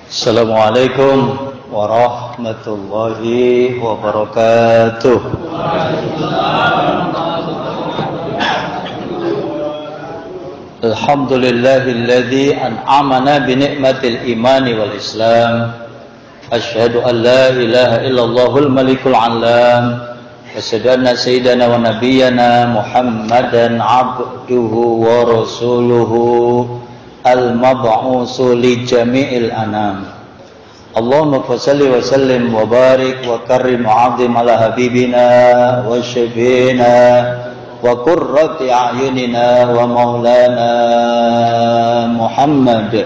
Assalamualaikum warahmatullahi wabarakatuh. Alhamdulillahilladzi an'amana bi ni'matil imani wal islam. Asyhadu an la ilaha illallahul malikul alam. Asyhadu anna sayyidana wa nabiyyana Muhammadan abduhu wa rasuluhu al-mab'usu li jami'il anam. Allahumma salli wa sallim wa barik wa karrim wa 'azim ala habibina wa syafiina wa qurrati a'yunina wa maulana Muhammad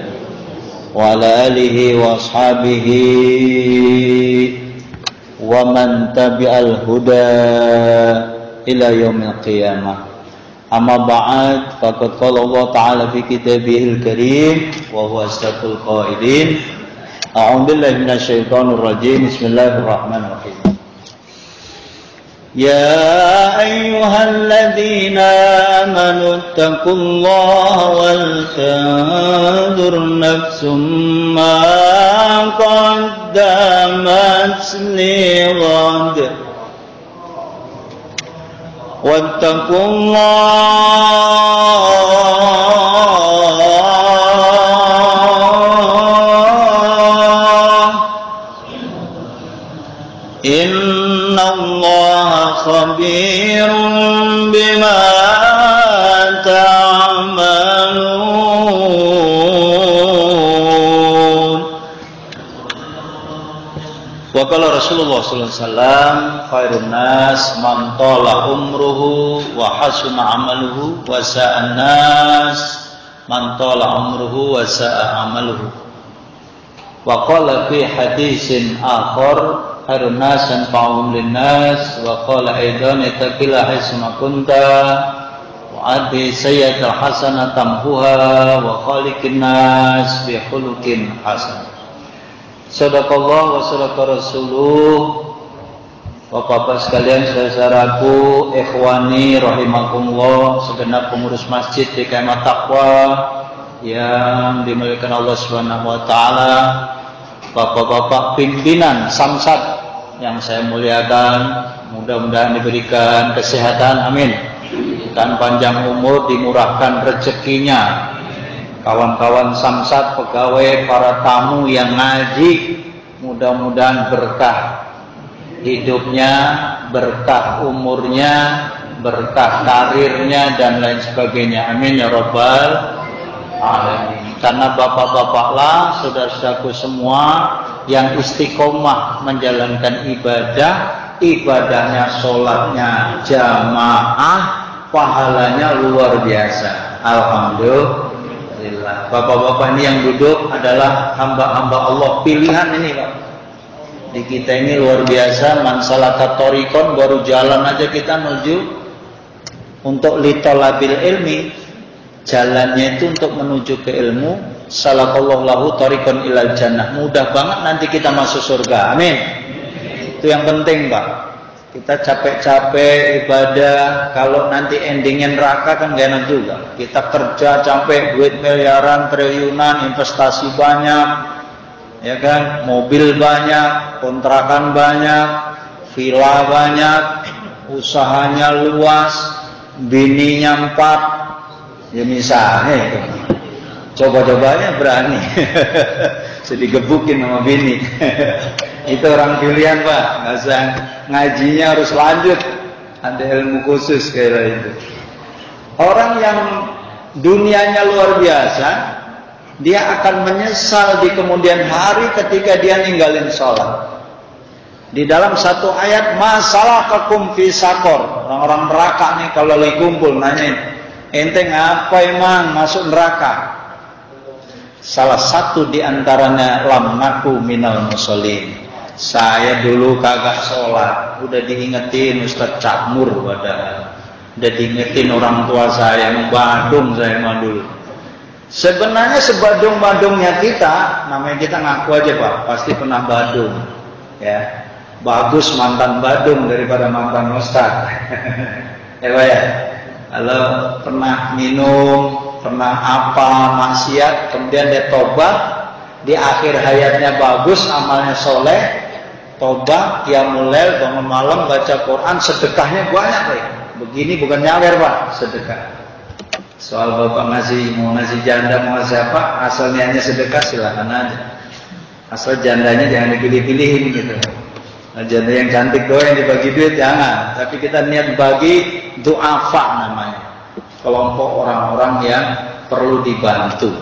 wa ala alihi wa ashabihi wa man tabi'al huda ila yaumil qiyamah. Amma ba'd, faqad qala Allah Ta'ala fi kitabihil karim wa huwa asdaqul qailin. A'udzu billahi minasy syaithanir rajim. Bismillahirrahmanirrahim. Ya ayyuhalladzina amanu taqullaha wal tanzur nafsum ma qaddamat lighad. واتقوا الله إن الله خبير بما تعملون. Waqala Rasulullah sallallahu alaihi wasallam, khairun nas man tala umruhu wa hasuna amaluhu wa sa'an nas man tala umruhu wa sa'a amaluhu. Wa qala fi hadisin akhar, khairun nas anfa'uhum linnas. Wa qala aidan ittaqilla haitsuma kunta wa adi sayyi'atal hasanah tamhuha wa khaliqin nas bi khuluqin hasan. Sadaqallah wa sadaqa rasuluh. Bapak-bapak sekalian, saudaraku, ikhwani rahimakumullah, segenap pengurus masjid di Kemah Taqwa yang dimuliakan Allah Subhanahu wa taala, bapak-bapak pimpinan Samsat yang saya muliakan, mudah-mudahan diberikan kesehatan, amin, dan panjang umur, dimurahkan rezekinya. Kawan-kawan Samsat, pegawai, para tamu yang ngaji, mudah-mudahan berkah hidupnya, berkah umurnya, berkah karirnya, dan lain sebagainya. Amin ya rabbal alamin. Karena bapak-bapaklah, saudara-saudaraku semua yang istiqomah menjalankan ibadah, ibadahnya, sholatnya jamaah, pahalanya luar biasa. Alhamdulillah. Bapak-bapak ini yang duduk adalah hamba-hamba Allah pilihan ini, Pak. Di kita ini luar biasa, man salaka thoriqon, baru jalan aja kita menuju untuk litolabil ilmi, jalannya itu untuk menuju ke ilmu. Salakallahu lahu thoriqon ilal jannah, mudah banget nanti kita masuk surga, amin. Itu yang penting, Pak. Kita capek-capek ibadah, kalau nanti endingnya neraka kan gak enak juga. Kita kerja capek, duit miliaran, triliunan, investasi banyak, ya kan, mobil banyak, kontrakan banyak, villa banyak, usahanya luas, bininya 4, ya misalnya itu. Coba-cobanya berani, jadi gebukin sama bini. Itu orang pilihan, Pak. Nggak usah ngajinya, harus lanjut, ada ilmu khusus kayak itu. Orang yang dunianya luar biasa, dia akan menyesal di kemudian hari ketika dia ninggalin sholat. Di dalam satu ayat, masalah kakum fi sakor, orang-orang neraka nih kalau lagi kumpul nanyain, ente ngapa emang masuk neraka? Salah satu diantaranya, lam naku minal musholin, saya dulu kagak sholat. Udah diingetin Ustaz Cakmur, udah diingetin orang tua saya, yang badung saya mah dulu. Sebenarnya sebadung-badungnya kita, namanya kita ngaku aja, Pak, pasti pernah badung, ya. Bagus mantan badung daripada mantan ustaz. Ya, Pak ya. Kalau pernah minum, pernah apa maksiat, kemudian dia tobat, di akhir hayatnya bagus, amalnya soleh, tobat, qiyamul lail, bangun malam, baca Quran, sedekahnya banyak Pak. Begini bukan nyawer Pak, sedekah. Soal bapak mau ngasih janda, mau ngasih apa, asal niatnya sedekah silakan aja. Asal jandanya jangan dipilih-pilihin gitu. Nah, janda yang cantik doang yang dibagi duit jangan. Tapi kita niat bagi du'afa namanya. Kelompok orang-orang yang perlu dibantu.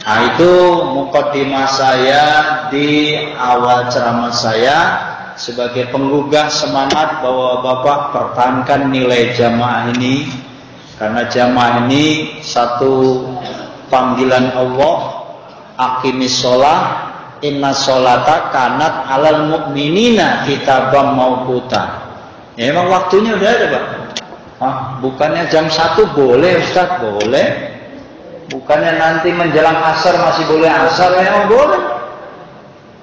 Nah itu mukaddimah saya di awal ceramah saya sebagai penggugah semangat bahwa Bapak pertahankan nilai jamaah ini, karena jamaah ini satu panggilan Allah, aqimis sholah, inna sholata kanat alal mu'minina kitabam mauquta. Ya memang waktunya udah ada Pak. Bukannya jam 1 boleh Ustaz, boleh. Bukannya nanti menjelang asar masih boleh asar, ya boleh.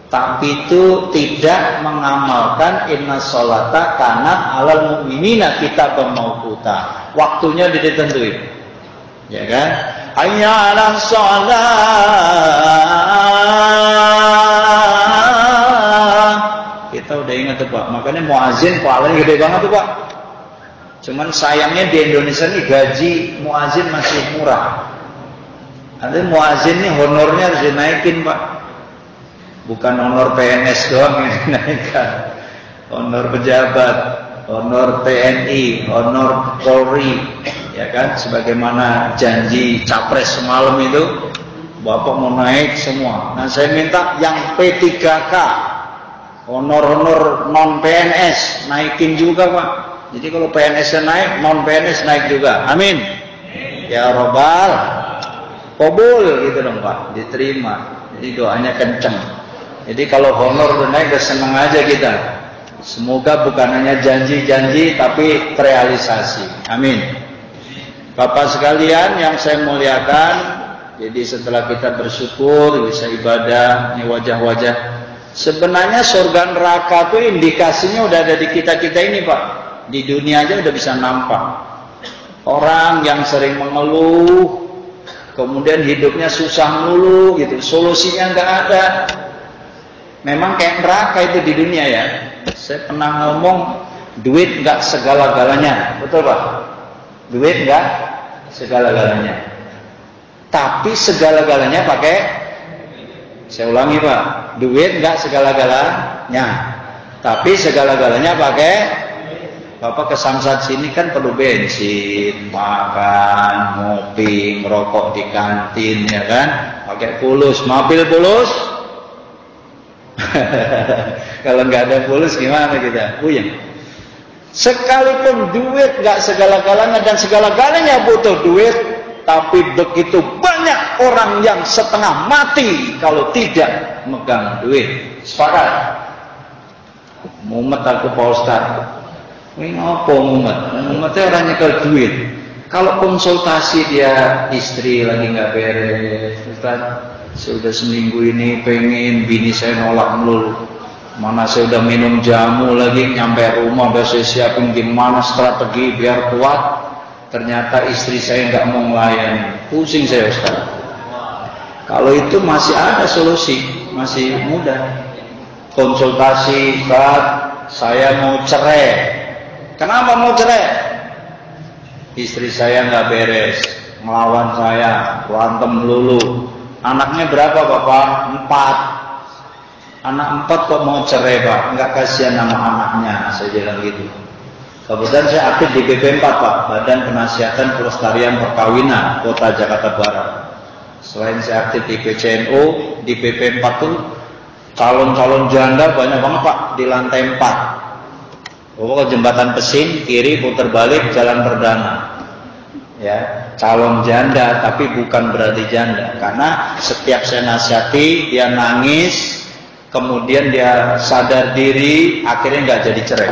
Tapi itu tidak mengamalkan inna sholata kanat alal mu'minina kitabam mauquta. Waktunya ditentuin. Ya kan? Hayya 'alas shalah. Kita udah ingat tuh Pak. Makanya muazin pahalanya gede banget tuh Pak. Cuman sayangnya di Indonesia ini gaji muazin masih murah. Ada muazin nih honornya harus dinaikin Pak. Bukan honor PNS doang yang dinaikkan. Honor pejabat, honor TNI, honor Polri, ya kan? Sebagaimana janji capres semalam itu, Bapak mau naik semua. Nah saya minta yang P3K, honor-honor non PNS naikin juga Pak. Jadi kalau PNS naik, non PNS naik juga. Amin. Ya Robbal. Kobul gitu dong Pak, diterima. Jadi doanya kenceng. Jadi kalau honor udah naik udah seneng aja kita. Semoga bukan hanya janji-janji tapi terrealisasi. Amin. Bapak sekalian yang saya muliakan, jadi setelah kita bersyukur bisa ibadah, ini wajah-wajah. Sebenarnya surga neraka itu indikasinya udah ada di kita-kita ini Pak. Di dunia aja udah bisa nampak. Orang yang sering mengeluh, kemudian hidupnya susah mulu gitu, solusinya nggak ada. Memang kayak neraka itu di dunia ya. Saya pernah ngomong, duit nggak segala-galanya, betul Pak? Duit nggak segala-galanya. Tapi segala-galanya pakai, saya ulangi Pak, duit nggak segala-galanya. Tapi segala-galanya pakai. Bapak ke Samsat sini kan perlu bensin, makan, ngopi, ngerokok di kantin, ya kan? Pakai pulus, mobil pulus. Kalau nggak ada pulus gimana kita? Puyeng. Sekalipun duit nggak segala-galanya dan segala-galanya butuh duit, tapi begitu banyak orang yang setengah mati kalau tidak megang duit. Sepakat? Mumet aku Pak Ustaz. Ini apa mumetnya orang nyekel duit. Kalau konsultasi dia istri lagi nggak beres, Ustaz, sudah seminggu ini pengen bini saya nolak melulu. Mana saya udah minum jamu lagi, nyampe rumah udah saya siapin gimana strategi biar kuat. Ternyata istri saya nggak mau melayani. Pusing saya Ustaz. Kalau itu masih ada solusi, masih mudah. Konsultasi, Ustaz, saya mau cerai. Kenapa mau cerai? Istri saya nggak beres, melawan saya, berantem melulu. Anaknya berapa Bapak? 4. Anak 4 kok mau cerai Pak? Nggak kasihan sama anaknya, saya bilang gitu. Kebetulan saya aktif di BP4 Pak, Badan Penasihat Pelestarian Perkawinan Kota Jakarta Barat. Selain saya aktif di PCNU, di BP4 tuh calon-calon janda banyak banget Pak di lantai 4. Pokoknya jembatan Pesin, kiri putar balik jalan perdana. Ya, calon janda tapi bukan berarti janda. Karena setiap saya nasihati dia nangis, kemudian dia sadar diri, akhirnya nggak jadi cerai.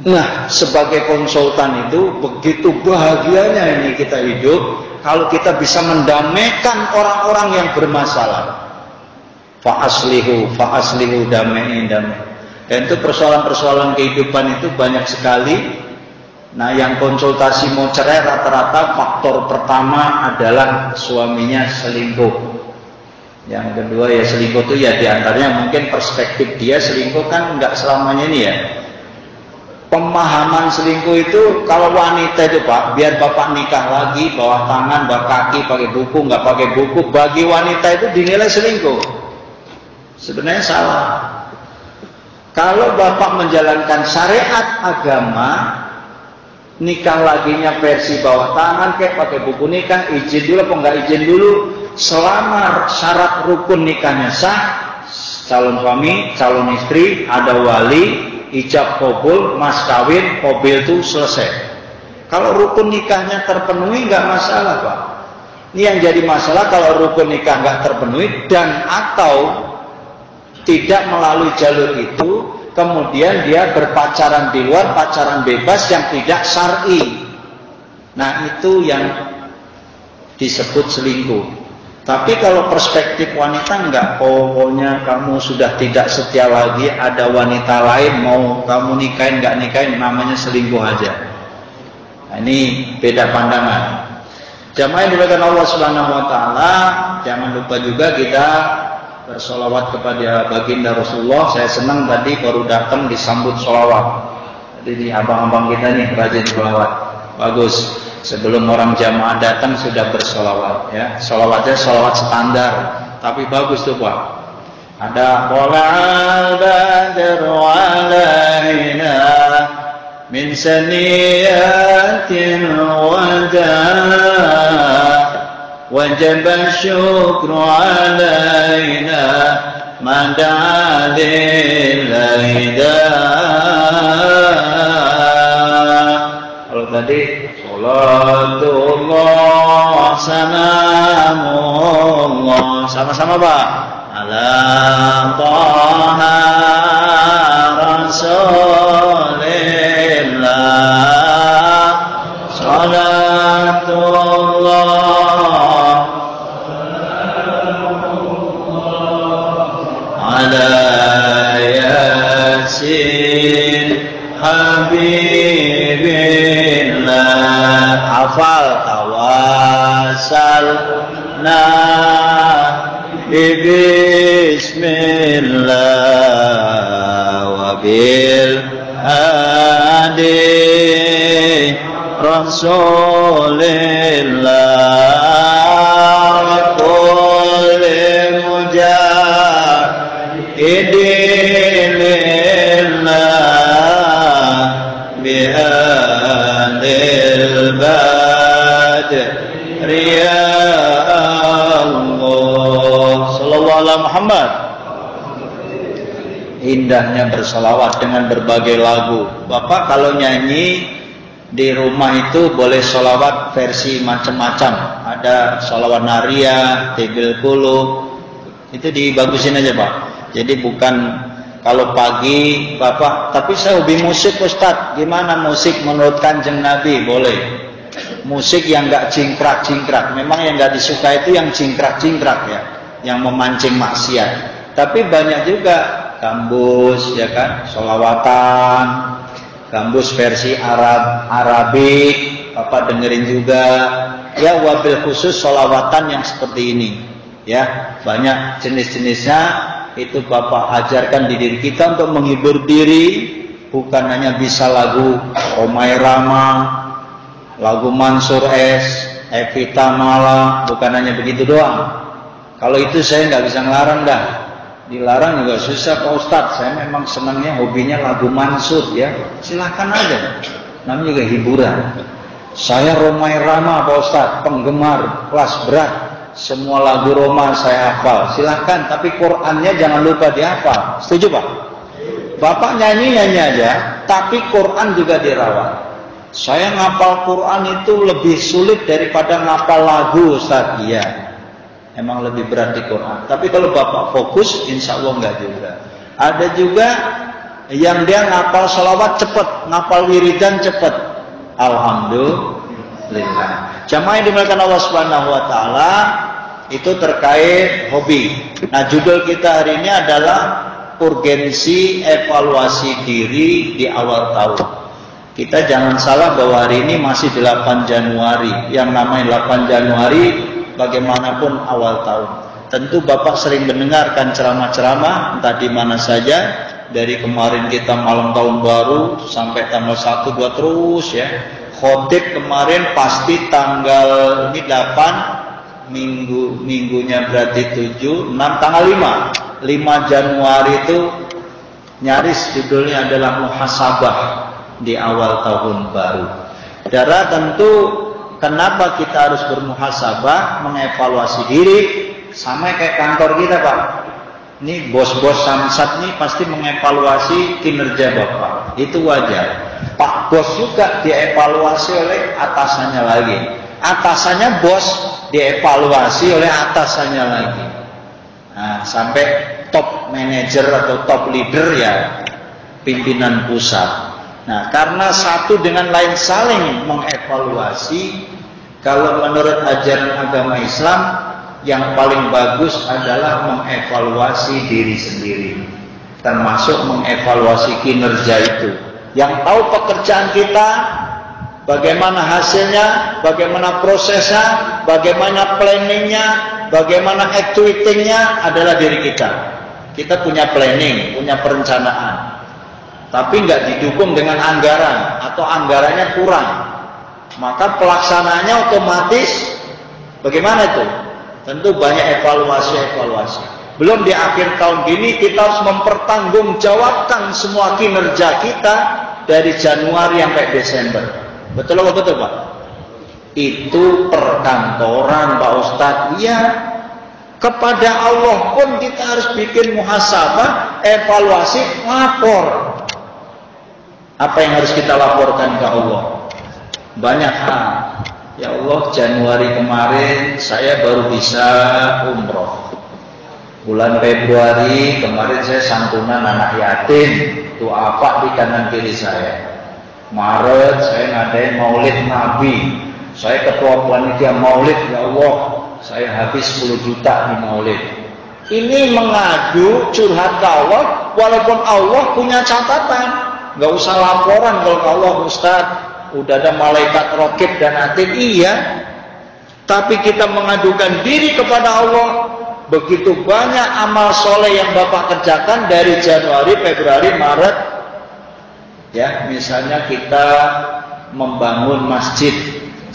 Nah, sebagai konsultan itu begitu bahagianya ini kita hidup kalau kita bisa mendamaikan orang-orang yang bermasalah. Fa aslihu damai. Dan itu persoalan-persoalan kehidupan itu banyak sekali. Nah yang konsultasi mau cerai rata-rata faktor pertama adalah suaminya selingkuh. Yang kedua ya selingkuh itu ya diantaranya mungkin perspektif dia selingkuh kan nggak selamanya ini ya. Pemahaman selingkuh itu kalau wanita itu Pak, biar bapak nikah lagi bawah tangan, bawah kaki, pakai buku, nggak pakai buku, bagi wanita itu dinilai selingkuh. Sebenarnya salah. Kalau bapak menjalankan syariat agama, nikah laginya versi bawah tangan, kayak pakai buku nikah, izin dulu apa nggak izin dulu, selama syarat rukun nikahnya sah, calon suami, calon istri, ada wali, ijab kabul, mas kawin, mobil itu selesai. Kalau rukun nikahnya terpenuhi nggak masalah Pak. Ini yang jadi masalah kalau rukun nikah nggak terpenuhi dan atau tidak melalui jalur itu, kemudian dia berpacaran di luar, pacaran bebas yang tidak syar'i. Nah itu yang disebut selingkuh. Tapi kalau perspektif wanita enggak, pokoknya kamu sudah tidak setia lagi, ada wanita lain, mau kamu nikahin enggak nikahin, namanya selingkuh aja. Nah, ini beda pandangan. Jamaah yang dimuliakan Allah Subhanahu wa taala, jangan lupa juga kita bersolawat kepada baginda Rasulullah. Saya senang tadi baru datang disambut solawat. Jadi abang-abang kita nih rajin solawat. Bagus. Sebelum orang jamaah datang sudah bersolawat ya. Solawatnya solawat standar, tapi bagus tuh Pak. Ada Qola'al badru alaina min saniyatin wada wajaba syukru alaina mada'alil laida. Kalau tadi Salatullah salamullah, sama-sama Pak, ala taha rasulillah, salatullah ala yasin habibillah. Hafal tawassalna bismillah wa bil hadi rasulillah wa kulli mujahidin lillah bihadil ya Allah. Sallallahu alaihi Muhammad. Indahnya bersolawat dengan berbagai lagu. Bapak kalau nyanyi di rumah itu boleh solawat versi macam-macam. Ada solawat naria, tibil kulub. Itu dibagusin aja Pak. Jadi bukan kalau pagi Bapak, tapi saya hobi musik Ustadz. Gimana musik menurut Kanjeng Nabi? Boleh. Musik yang nggak cingkrak-cingkrak. Memang yang nggak disuka itu yang cingkrak-cingkrak ya, yang memancing maksiat. Tapi banyak juga gambus ya kan, solawatan, gambus versi Arabik, Bapak dengerin juga. Ya wabil khusus solawatan yang seperti ini. Ya banyak jenis-jenisnya. Itu Bapak ajarkan di diri kita untuk menghibur diri, bukan hanya bisa lagu Romai Rama, lagu Mansur S, Evita Mala, bukan hanya begitu doang. Kalau itu saya nggak bisa ngelarang dah. Dilarang juga susah Pak Ustadz. Saya memang senangnya hobinya lagu Mansur ya. Silakan aja. Namanya juga hiburan. Saya Romai Rama Pak Ustadz, penggemar kelas berat. Semua lagu Roma saya hafal. Silakan, tapi Qurannya jangan lupa dihafal. Setuju Pak? Bapak nyanyi aja, tapi Quran juga dirawat. Saya ngapal Quran itu lebih sulit daripada ngapal lagu Ustaz. Iya, emang lebih berat di Quran. Tapi kalau Bapak fokus, insya Allah enggak juga. Ada juga yang dia ngapal sholawat cepat, ngapal wiridan cepat. Alhamdulillah. Jamaah yang dimuliakan Allah Subhanahu wa taala, itu terkait hobi. Nah, judul kita hari ini adalah urgensi evaluasi diri di awal tahun. Kita jangan salah bahwa hari ini masih 8 Januari. Yang namanya 8 Januari bagaimanapun awal tahun. Tentu Bapak sering mendengarkan ceramah-ceramah entah di mana saja. Dari kemarin kita malam tahun baru sampai tanggal 1, 2 terus ya. Khotib kemarin pasti tanggal ini 8, minggunya berarti 7, 6, tanggal 5 Januari itu nyaris judulnya adalah muhasabah di awal tahun baru. Saudara, tentu kenapa kita harus bermuhasabah, mengevaluasi diri. Sama kayak kantor kita, Pak. Ini bos-bos samsat nih pasti mengevaluasi kinerja Bapak. Itu wajar. Pak bos juga dievaluasi oleh atasannya lagi. Atasannya bos dievaluasi oleh atasannya lagi. Nah, sampai top manager atau top leader ya pimpinan pusat. Nah, karena satu dengan lain saling mengevaluasi, kalau menurut ajaran agama Islam, yang paling bagus adalah mengevaluasi diri sendiri, termasuk mengevaluasi kinerja itu. Yang tahu pekerjaan kita, bagaimana hasilnya, bagaimana prosesnya, bagaimana planningnya, bagaimana activity-nya adalah diri kita. Kita punya planning, punya perencanaan, tapi nggak didukung dengan anggaran atau anggarannya kurang, maka pelaksanaannya otomatis bagaimana itu? Tentu banyak evaluasi. Belum di akhir tahun gini kita harus mempertanggungjawabkan semua kinerja kita dari Januari sampai Desember. Betul apa betul, Pak? Itu perkantoran, Pak Ustadz. Iya. Kepada Allah pun kita harus bikin muhasabah, evaluasi, lapor. Apa yang harus kita laporkan ke Allah? Banyak hal. Ya Allah, Januari kemarin saya baru bisa umroh. Bulan Februari kemarin saya santunan anak yatim, itu apa di kanan kiri saya. Maret saya ngadain maulid Nabi, saya ketua panitia maulid. Ya Allah, saya habis 10 juta di maulid. Ini mengadu curhat ke Allah, walaupun Allah punya catatan. Gak usah laporan kalau ke Allah, Ustadz. Udah ada malaikat rokib dan atid, iya. Tapi kita mengadukan diri kepada Allah. Begitu banyak amal soleh yang Bapak kerjakan dari Januari, Februari, Maret. Ya, misalnya kita membangun masjid.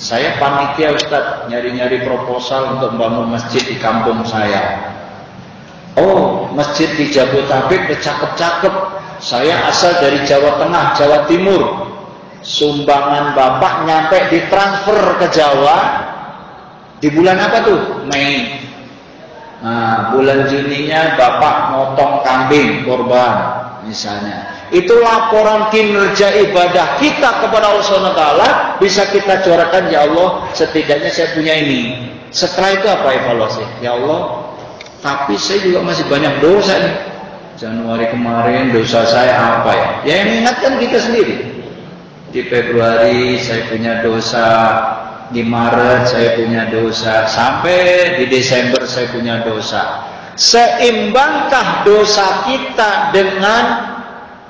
Saya panitia Ustadz, nyari-nyari proposal untuk membangun masjid di kampung saya. Oh, masjid di Jabodetabek udah cakep-cakep. Saya asal dari Jawa Tengah, Jawa Timur. Sumbangan Bapak nyampe ditransfer ke Jawa di bulan apa tuh? Mei. Nah, bulan Juninya Bapak motong kambing korban misalnya. Itu laporan kinerja ibadah kita kepada Allah SWT bisa kita corakan. Ya Allah, setidaknya saya punya ini. Setelah itu apa evaluasi? Ya Allah, tapi saya juga masih banyak dosa nih. Januari kemarin dosa saya apa ya? Ya yang ingatkan kita sendiri. Di Februari saya punya dosa, di Maret saya punya dosa, sampai di Desember saya punya dosa. Seimbangkah dosa kita dengan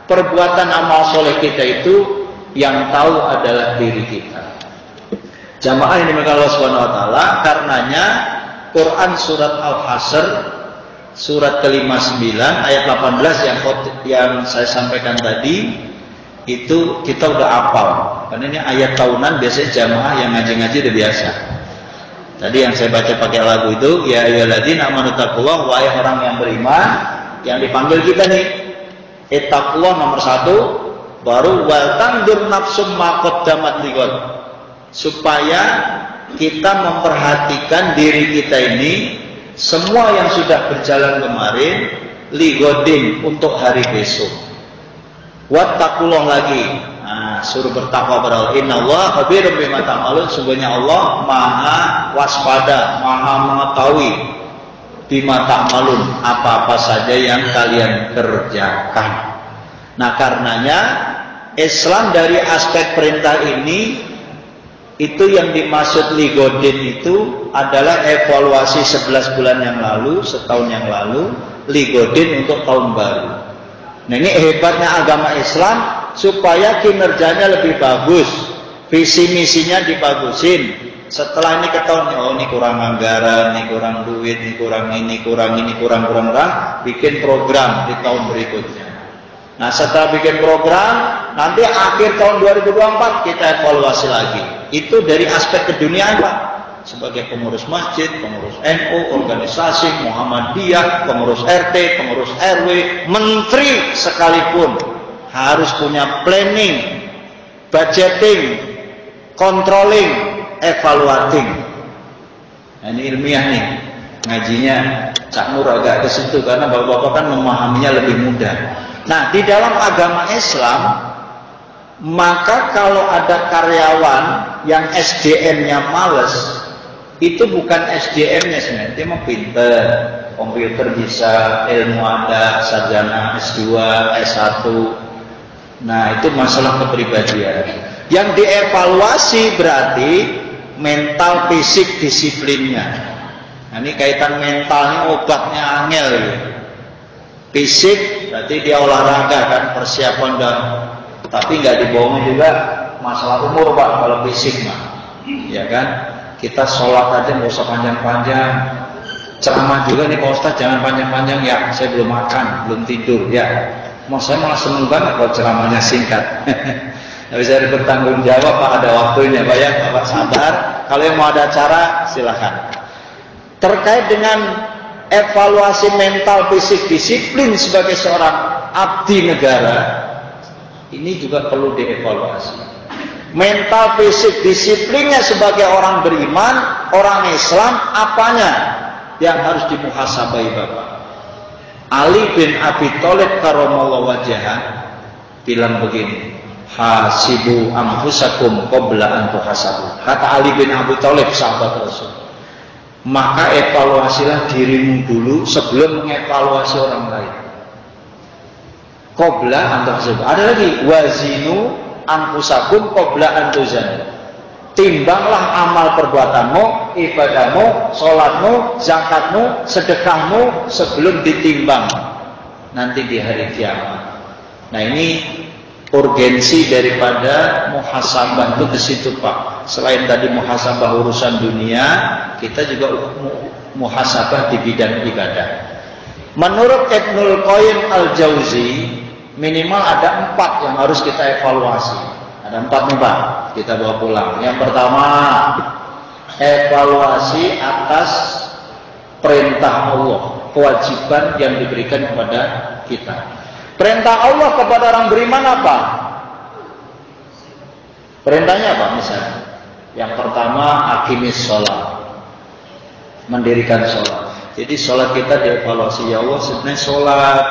perbuatan amal soleh kita itu? Yang tahu adalah diri kita. Jamaah yang dimuliakan Allah Subhanahu wa taala, karenanya Quran surat Al-Hasr surat ke-59 ayat 18 yang saya sampaikan tadi itu kita udah hafal, karena ini ayat tahunan. Biasanya jamaah yang ngaji-ngaji udah biasa. Tadi yang saya baca pakai lagu itu, ya ayyuhalladzina amanu taqullah, wahai orang yang beriman, yang dipanggil kita nih, taqwa nomor 1, baru wal tandur nafsum ma qaddamat lighad, supaya kita memperhatikan diri kita ini, semua yang sudah berjalan kemarin, ligodin untuk hari besok. Wattaqullah lagi. Nah, suruh bertakwa kepada Allah. Innallaha khabirum bima ta'malun. Sungguhnya Allah Maha waspada, Maha mengetahui bima ta'malun, apa-apa saja yang kalian kerjakan. Nah, karenanya Islam dari aspek perintah ini, itu yang dimaksud ligodin itu adalah evaluasi 11 bulan yang lalu, setahun yang lalu, ligodin untuk tahun baru. Nah, ini hebatnya agama Islam, supaya kinerjanya lebih bagus, visi misinya dibagusin. Setelah ini ketahuan, oh ini kurang anggaran, ini kurang duit, ini kurang, bikin program di tahun berikutnya. Nah setelah bikin program, nanti akhir tahun 2024 kita evaluasi lagi. Itu dari aspek keduniaan Pak. Sebagai pengurus masjid, pengurus NU, organisasi, Muhammadiyah, pengurus RT, pengurus RW, menteri sekalipun harus punya planning, budgeting, controlling, evaluating. Nah, ini ilmiah nih, ngajinya Cak Nur agak ke situ karena bapak-bapak kan memahaminya lebih mudah. Nah, di dalam agama Islam, maka kalau ada karyawan yang SDM-nya males, itu bukan SDM-nya sebenarnya, dia mau pinter, komputer bisa, ilmu ada, sarjana S2, S1. Nah, itu masalah kepribadian. Yang dievaluasi berarti mental, fisik, disiplinnya. Nah, ini kaitan mentalnya obatnya angel ya. Fisik berarti dia olahraga kan, persiapan dan tapi nggak dibohongi juga masalah umur Pak kalau fisik mah, ya kan? Kita sholat aja nggak usah panjang-panjang, ceramah juga nih Pak Ustadz jangan panjang-panjang ya, saya belum makan, belum tidur ya. Saya malah seneng banget kalau ceramahnya singkat. Tapi saya bertanggung jawab Pak, ada waktunya Pak ya, Bapak sabar. Kalau yang mau ada acara silahkan. Terkait dengan evaluasi mental, fisik, disiplin sebagai seorang abdi negara, ini juga perlu dievaluasi. Mental, fisik, disiplinnya sebagai orang beriman, orang Islam, apanya yang harus dimuhasabai Bapak? Ali bin Abi Thalib karramallahu wajhah bilang begini, hasibu anfusakum qabla an tuhasabu. Kata Ali bin Abi Thalib, sahabat Rasul, maka evaluasilah dirimu dulu sebelum mengevaluasi orang lain. Qabla an tuhasabu. Ada lagi, wazinu anfusakum qabla an tuzanu. Timbanglah amal perbuatanmu, ibadahmu, sholatmu, zakatmu, sedekahmu sebelum ditimbang nanti di hari kiamat. Nah ini urgensi daripada muhasabah itu ke situ Pak. Selain tadi muhasabah urusan dunia, kita juga muhasabah di bidang ibadah. Menurut Ibnul Qayyim Al-Jauzi, minimal ada 4 yang harus kita evaluasi. Ada 4 nih Pak, kita bawa pulang. Yang pertama, evaluasi atas perintah Allah, kewajiban yang diberikan kepada kita. Perintah Allah kepada orang beriman apa? Perintahnya apa misalnya? Yang pertama, aqimis sholat, mendirikan sholat. Jadi sholat kita dievaluasi, ya Allah sebenarnya sholat,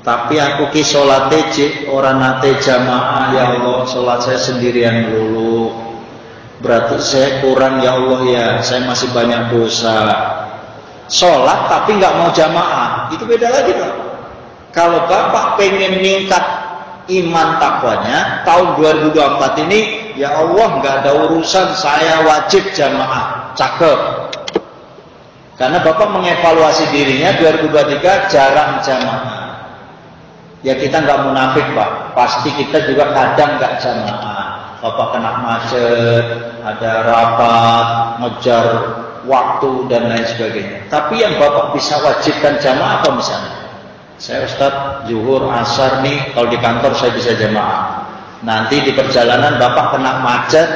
tapi aku ki sholat orang nate jamaah, ya Allah sholat saya sendirian dulu, berarti saya kurang ya Allah ya, saya masih banyak dosa. Sholat tapi nggak mau jamaah, itu beda lagi Pak. Kalau Bapak pengen meningkat iman takwanya tahun 2024 ini, ya Allah nggak ada urusan, saya wajib jamaah, cakep. Karena Bapak mengevaluasi dirinya 2023 jarang jamaah. Ya kita nggak munafik Pak, pasti kita juga kadang nggak jamaah. Bapak kena macet, ada rapat, ngejar waktu dan lain sebagainya. Tapi yang Bapak bisa wajibkan jamaah apa misalnya? Saya Ustadz zuhur asar nih, kalau di kantor saya bisa jamaah. Nanti di perjalanan Bapak kena macet,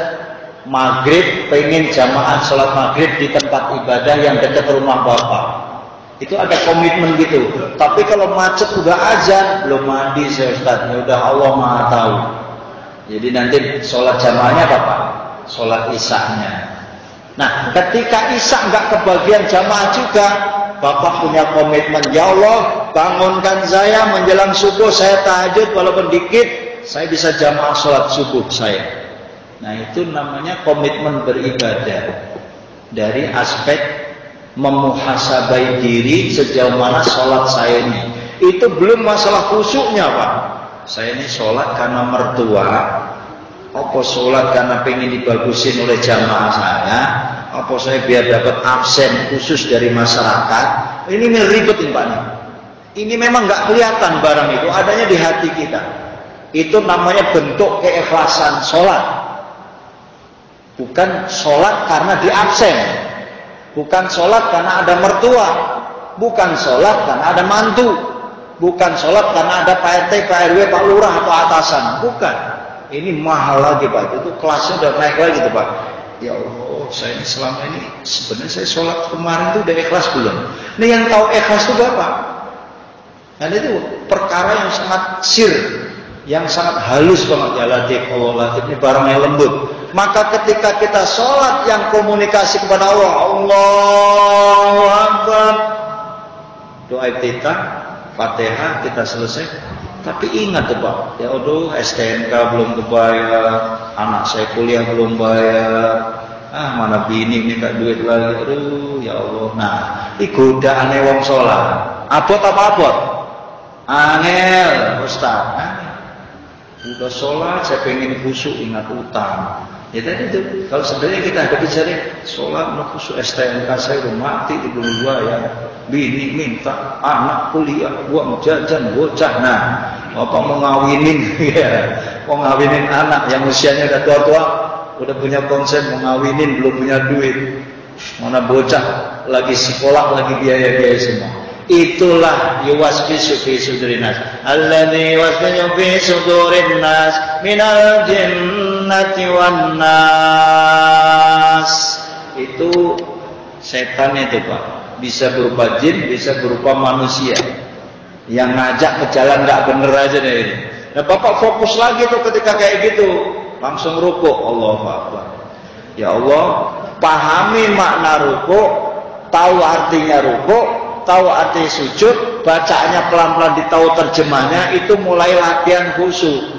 maghrib pengen jamaah sholat maghrib di tempat ibadah yang dekat rumah Bapak. Itu ada komitmen gitu. Tapi kalau macet udah azan, belum mandi saya Ustadz, ya udah Allah Maha tahu. Jadi nanti sholat jamaahnya apa Pak? Sholat isya-nya. Nah, ketika isya nggak kebagian jamaah juga, Bapak punya komitmen, ya Allah bangunkan saya menjelang subuh, saya tahajud walaupun dikit, saya bisa jamaah sholat subuh saya. Nah itu namanya komitmen beribadah. Dari aspek memuhasabai diri sejauh mana sholat saya ini. Itu belum masalah khusyuknya Pak. Saya ini sholat karena mertua, apa sholat karena pengen dibagusin oleh jamaah saya, apa saya biar dapat absen khusus dari masyarakat. Ini ribet ini Pak nih. Ini memang nggak kelihatan barang itu, adanya di hati kita. Itu namanya bentuk keikhlasan sholat. Bukan sholat karena diabsen, bukan sholat karena ada mertua, bukan sholat karena ada mantu, bukan sholat karena ada Pak RT, Pak RW, Pak Lurah atau atasan, bukan. Ini mahal lagi Pak, itu kelasnya udah naik lagi tuh Pak. Ya Allah, saya selama ini sebenarnya saya sholat kemarin tuh udah ikhlas belum? Ini yang tahu ikhlas itu Bapak. Dan itu perkara yang sangat sir, yang sangat halus banget. Ya Latif, Allah Latif, ini barang yang lembut. Maka ketika kita sholat yang komunikasi kepada Allah, Allahu Akbar, doa iftitah, Fatihah kita selesai. Tapi ingat tuh Pak, ya aduh STNK belum kebayar, anak saya kuliah belum bayar, mana bini minta duit lagi, aduh ya Allah. Nah, ini godaane wong sholat. Abot apa abot? Angel, Ustaz. Udah sholat, saya pengen khusyuk, ingat utang. Ya tadi itu, kalau sebenarnya kita ada bicara sholat, khusyuk STNK saya udah mati di belum ya. Bini minta, anak kuliah, gua mau jajan, bocah. Nah, bapak mau ngawinin, ya, mau ngawinin anak yang usianya udah tua-tua, udah punya konsep mau ngawinin, belum punya duit. Mana bocah lagi sekolah, lagi biaya-biaya semua. Itulah yuwasbisu fi sudurinas alladzi yuwasbisu fi sudurinas minal jinnati wan nas. Itu setan itu Pak, bisa berupa jin, bisa berupa manusia yang ngajak ke jalan nggak bener aja deh ini. Nah Bapak fokus lagi tuh ketika kayak gitu, langsung rukuk. Allahu Akbar. Ya Allah, pahami makna rukuk, tahu artinya rukuk, tahu arti sujud, bacanya pelan-pelan ditahu terjemahnya, itu mulai latihan khusyuk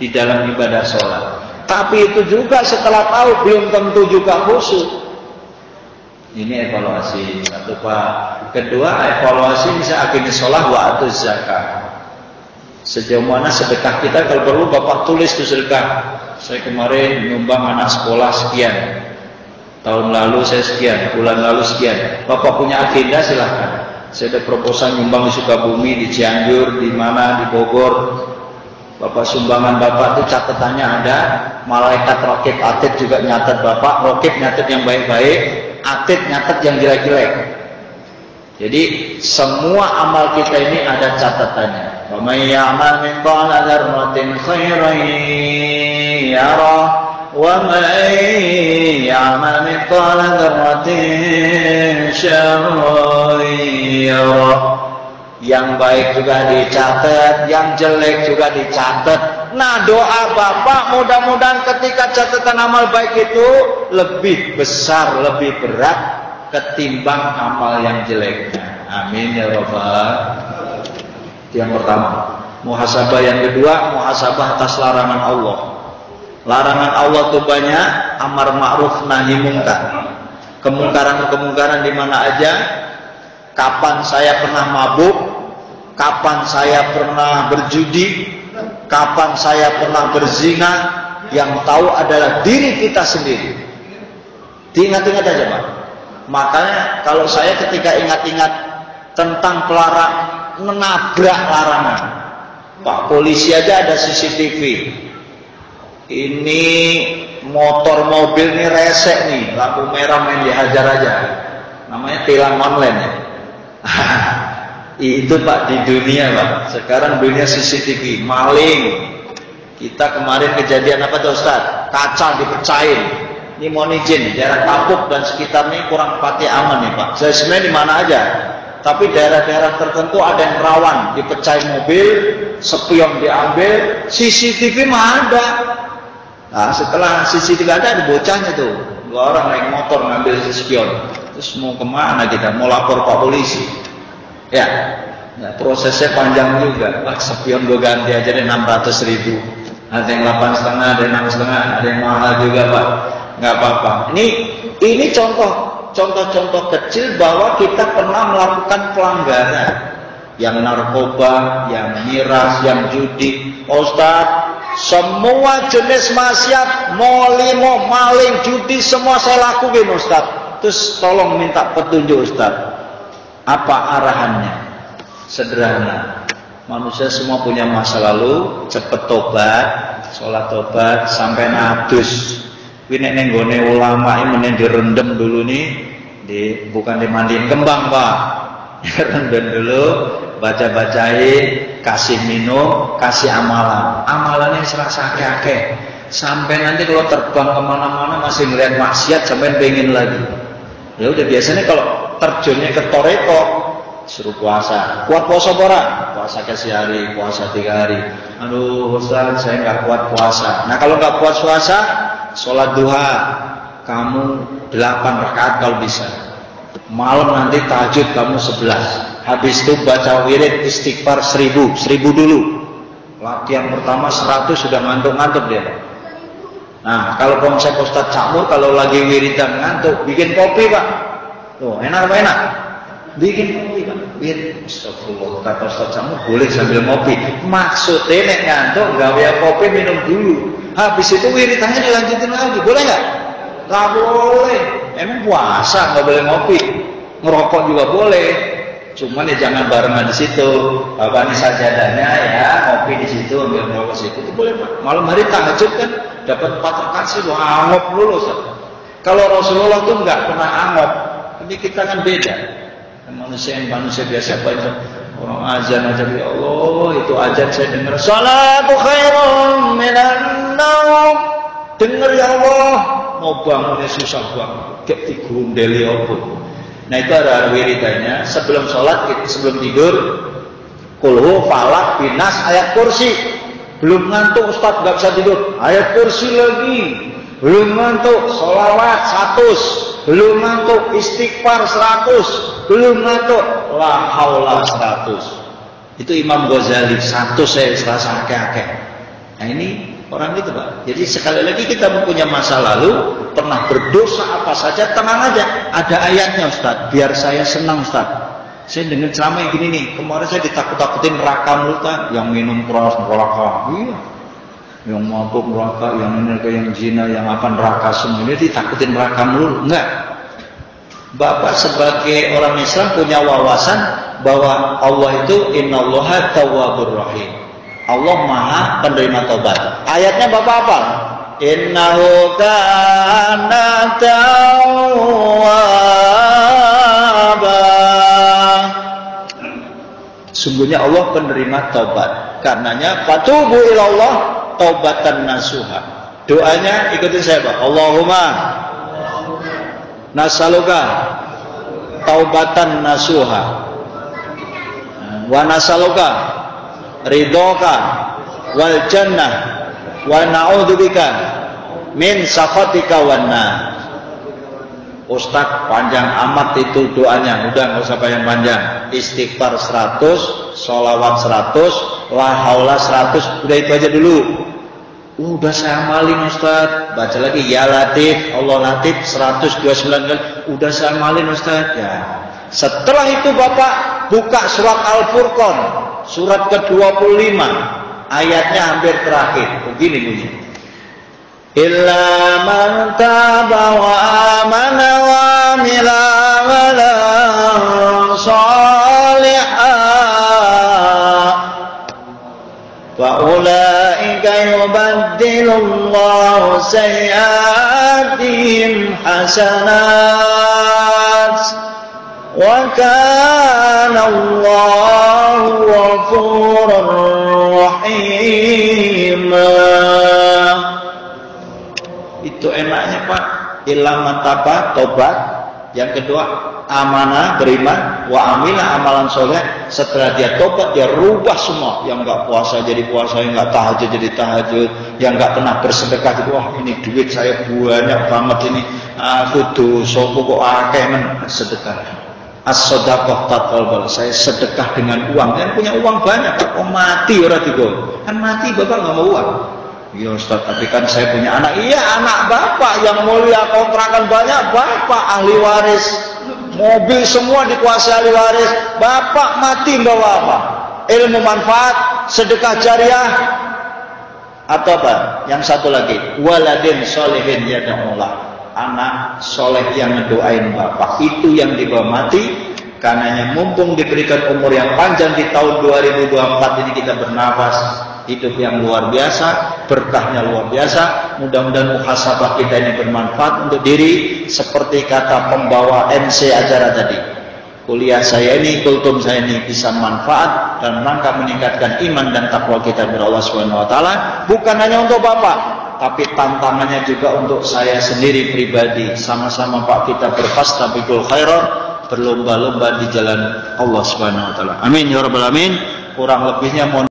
di dalam ibadah sholat. Tapi itu juga setelah tahu belum tentu juga khusyuk. Ini evaluasi satu Pak. Kedua, evaluasi bisa akhirnya sholat wa atuz zakat. Sejauh mana sedekah kita, kalau perlu Bapak tulis tuh sedekah. Saya kemarin nyumbang anak sekolah sekian. Tahun lalu saya sekian, bulan lalu sekian. Bapak punya agenda silahkan. Saya ada proposal nyumbang di Sukabumi, di Cianjur, di mana, di Bogor. Bapak sumbangan Bapak itu catatannya ada. Malaikat rakib atid juga nyatet Bapak. Rakib nyatet yang baik-baik, atid nyatet yang jelek-jelek. Jadi semua amal kita ini ada catatannya. Wa may ya'mal mithqala dzarratin khairan yarah. وَمَنْ يَعْمَلْ مِثْقَالَ ذَرَّةٍ شَرًّا يَرَهُ. Yang baik juga dicatat, yang jelek juga dicatat. Nah doa Bapak mudah-mudahan ketika catatan amal baik itu lebih besar, lebih berat ketimbang amal yang jeleknya. Amin ya Rabbal. Yang pertama, muhasabah. Yang kedua, muhasabah atas larangan Allah. Larangan Allah itu banyak, amar ma'ruf nahi mungkar. Kemungkaran-kemungkaran di mana aja. Kapan saya pernah mabuk? Kapan saya pernah berjudi? Kapan saya pernah berzina? Yang tahu adalah diri kita sendiri. Diingat-ingat aja Pak. Makanya kalau saya ketika ingat-ingat tentang menabrak larangan, Pak polisi aja ada CCTV. Ini motor mobil nih resek nih, lampu merah main dihajar aja. Namanya tilang online ya. Itu Pak di dunia Pak. Sekarang dunia CCTV, maling. Kita kemarin kejadian apa tuh Ustaz? Kaca dipecahin. Ini mohon izin, daerah Kapuk dan sekitarnya kurang pati aman nih Pak. Saya sebenarnya di mana aja. Tapi daerah-daerah tertentu ada yang rawan, dipecahin mobil, spion diambil, CCTV mah ada. Nah, setelah CCTV ada bocahnya tuh, 2 orang naik motor ngambil spion. Terus mau kemana kita? Mau lapor Pak polisi? Ya, nah, prosesnya panjang juga. Pak spion gue ganti aja deh 600.000. Ada yang 8,5, ada yang 6,5, ada yang mahal juga Pak. Nggak apa-apa. Ini contoh-contoh kecil bahwa kita pernah melakukan pelanggaran. Yang narkoba, yang miras, yang judi. Ustaz, semua jenis maksiat, molimo, maling, judi, semua saya lakuin Ustaz. Terus tolong minta petunjuk Ustaz. Apa arahannya? Sederhana. Manusia semua punya masa lalu, cepet tobat, sholat tobat, sampai nafus. Kuwi nek ning gone ulama iki menen direndam dulu nih, bukan dimandiin kembang, Pak. Rendam dulu, baca-bacain, kasih minum, kasih amalan. Amalannya serasa akeh-akeh. Sampai nanti kalau terbang kemana-mana masih ngeliat maksiat sampai pengen lagi. Ya udah, biasanya kalau terjunnya ke toreko suruh puasa. Kuat puasa ora? Puasa kasih hari, puasa 3 hari. Aduh Ustaz, saya nggak kuat puasa. Nah kalau nggak kuat puasa, sholat duha kamu 8 rakaat kalau bisa. Malam nanti tahajud kamu 11. Habis itu baca wirid istighfar 1000 dulu. Latihan pertama 100 sudah ngantuk-ngantuk dia. Nah kalau konsep Ustaz Camur kalau lagi wiridan ngantuk bikin kopi, Pak. Tuh enak apa enak? Bikin kopi, Pak. Astagfirullah, kata Ustaz Camur boleh sambil ngopi. Maksudnya nek ngantuk gawe kopi minum dulu. Habis itu wiridannya dilanjutin lagi. Boleh nggak? Nggak boleh. Emang puasa nggak boleh ngopi. Ngerokok juga boleh. Cuman ya jangan barengan di situ. Bapak ini sajadahnya ya ngopi di situ, ambil ngerokok situ. Itu boleh, Pak. Malam hari tahajud kan dapat 4 rakaat sih, angop dulu. Kalau Rasulullah tuh nggak pernah angop. Ini kita kan beda. Manusia biasa banyak orang azan aja, ya Allah itu azan saya dengar salatu khairun minan naum, dengar ya Allah mau bangunnya susah banget kayak digundeli apa. Nah itu ada wiridannya sebelum sholat, sebelum tidur kulhu, falak, binas, ayat kursi. Belum ngantuk Ustaz nggak bisa tidur, ayat kursi lagi. Belum ngantuk sholawat 100, belum ngantuk istighfar 100, belum ngantuk la haula 100. Itu Imam Ghazali 100 saya serasa akeh-akeh. Nah ini orang itu, Pak. Jadi sekali lagi kita mempunyai masa lalu, pernah berdosa apa saja, tenang aja. Ada ayatnya Ustaz, biar saya senang Ustaz. Saya dengar ceramah yang gini nih, kemarin saya ditakut-takutin neraka multa, yang minum keras neraka. Iya. Yang mabuk neraka, yang ini yang zina, yang apa neraka, semua ini ditakutin neraka mulu. Enggak. Bapak sebagai orang Islam punya wawasan bahwa Allah itu innallaha tawwabur rahim. Allah Maha penerima taubat. Ayatnya Bapak apa? Innahu kana tawwaba. Sungguhnya Allah penerima taubat. Karenanya fatubu ilallah taubatan nasuha. Doanya ikutin saya, Pak. Allahumma nasaluka taubatan nasuha wa nasaluka ridhoka wal jannah wa na'udzubika min sakhatika wan nar. Ustaz panjang amat itu doanya, udah nggak usah panjang-panjang. Istighfar 100, sholawat 100, la haula 100, udah itu aja dulu. Udah saya amalin Ustaz. Baca lagi ya Latif, Allah Latif 129 kali. Udah saya amalin Ustaz. Ya. Setelah itu Bapak buka surat Al-Furqan, surat ke-25, ayatnya hampir terakhir. Begini bunyi. Illa man taba wa amana wa amila amalan shalihan fa ulaika yubaddilullahu sayyi'atihim hasanat wa kana Allahu ghafurur rahim. Itu enaknya Pak, ilaman taba, tobat. Yang kedua amanah, beriman, wa amila amalan soleh. Setelah dia tobat dia rubah semua. Yang nggak puasa jadi puasa, yang nggak tahajud jadi tahajud, yang nggak pernah bersedekah jadi wah ini duit saya banyak banget ini, aku dosa kok akeh men sedekah. As-shadaqah tatqal, saya sedekah dengan uang. Yang punya uang banyak, kok mati orang tiga. Kan mati Bapak nggak mau uang. Iya Ustaz, tapi kan saya punya anak. Iya anak Bapak yang mulia, kontrakan banyak, Bapak ahli waris, mobil semua dikuasai ahli waris. Bapak mati bawa apa? Ilmu manfaat, sedekah jariah, atau apa? Yang satu lagi, waladin solehin yada'ullah, anak soleh yang ngedoain Bapak. Itu yang dibawa mati. Karenanya mumpung diberikan umur yang panjang di tahun 2024 ini kita bernafas, hidup yang luar biasa, berkahnya luar biasa. Mudah-mudahan muhasabah kita ini bermanfaat untuk diri, seperti kata pembawa MC acara tadi. Kuliah saya ini, kultum saya ini bisa manfaat dan rangka meningkatkan iman dan takwa kita kepada Allah Subhanahu wa taala, bukan hanya untuk Bapak, tapi tantangannya juga untuk saya sendiri pribadi. Sama-sama Pak kita berfastabiqul khairat, berlomba-lomba di jalan Allah Subhanahu wa taala. Amin ya rabbal alamin. Kurang lebihnya mohon